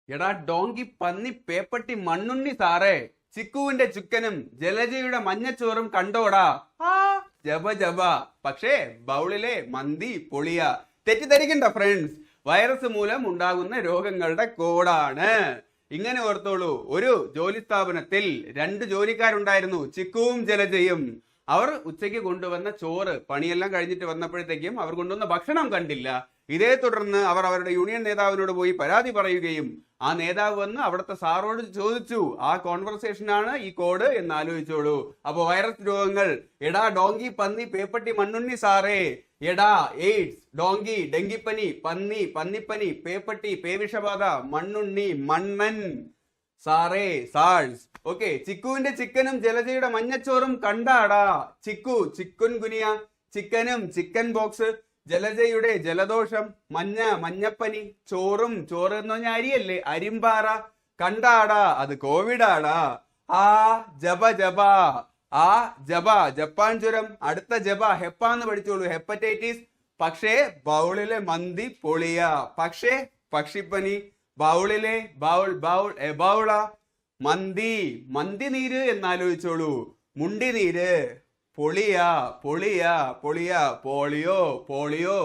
എടാ ഡോങ്കി പന്നി പേപ്പട്ടി മണ്ണുണ്ണി സാറേ, ചിക്കുവിന്റെ ചുക്കനും ജലജയുടെ മഞ്ഞച്ചോറും കണ്ടോടാ. ആ ജബ ജബ. പക്ഷേ ബൗളിലെ മന്തി പൊളിയ. തെറ്റിദ്ധരിക്കണ്ട ഫ്രണ്ട്സ്, വൈറസ് മൂലം ഉണ്ടാകുന്ന രോഗങ്ങളുടെ കോഡാണ്. ഇങ്ങനെ ഓർത്തോളൂ, ഒരു ജോലി സ്ഥാപനത്തിൽ 2 ജോലിക്കാരുണ്ടായിരുന്നു, ചിക്കുവും ജലജയും. അവർ ഉച്ചയ്ക്ക് കൊണ്ടുവന്ന ചോറ് പണിയെല്ലാം കഴിഞ്ഞിട്ട് വന്നപ്പോഴത്തേക്കും അവർ കൊണ്ടുവന്ന ഭക്ഷണം കണ്ടില്ല. ഇതേ തുടർന്ന് അവർ അവരുടെ യൂണിയൻ നേതാവിനോട് പോയി പരാതി പറയുകയും ആ നേതാവ് വന്ന് അവിടുത്തെ സാറോട് ചോദിച്ചു. ആ കോൺവെർസേഷനാണ് ഈ കോഡ് എന്ന് ആലോചിച്ചോളൂ. അപ്പൊ വൈറസ് രോഗങ്ങൾ, എടാ ഡോങ്കി പന്നി പേപ്പട്ടി മണ്ണുണ്ണി സാറേ, എടാ എയ്ഡ്സ്, ഡോങ്കി ഡെങ്കിപ്പനി, പന്നി പന്നിപ്പനി, പേപ്പട്ടി പേവിഷബാധ, മണ്ണുണ്ണി മണ്ണൻ, സാറേ സാൾസ്. ഓക്കെ, ചിക്കുവിന്റെ ചിക്കനും ജലജയുടെ മഞ്ഞച്ചോറും കണ്ടാടാ. ചിക്കു ചിക്കുൻ ഗുനിയ, ചിക്കനും ചിക്കൻ ബോക്സ്, ജലജയുടെ ജലദോഷം, മഞ്ഞപ്പനി, ചോറും ചോറ് എന്ന് പറഞ്ഞ അരിയല്ലേ, അരിമ്പാറ, കണ്ടാടാ അത് കോവിഡാടാ. ആ ജപ ജപ, ആ ജപ ജപ്പാൻ ചുരം, അടുത്ത ജപ ഹെപ്പാന്ന് പഠിച്ചോളൂ, ഹെപ്പറ്റൈറ്റിസ്. പക്ഷേ ബൗളിലെ മന്തി പൊളിയ. പക്ഷേ പക്ഷിപ്പനി, ബൗളിലെ ബൗൾ ബൗൾ എബൗള, മന്തി നീര് എന്നാലോചിച്ചോളൂ, മുണ്ടി നീര്, പൊളിയ പൊളിയ പൊളിയ, പോളിയോ.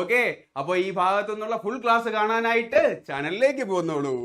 ഓക്കെ, അപ്പൊ ഈ ഭാഗത്തു നിന്നുള്ള ഫുൾ ക്ലാസ് കാണാനായിട്ട് ചാനലിലേക്ക് പോന്നോളൂ.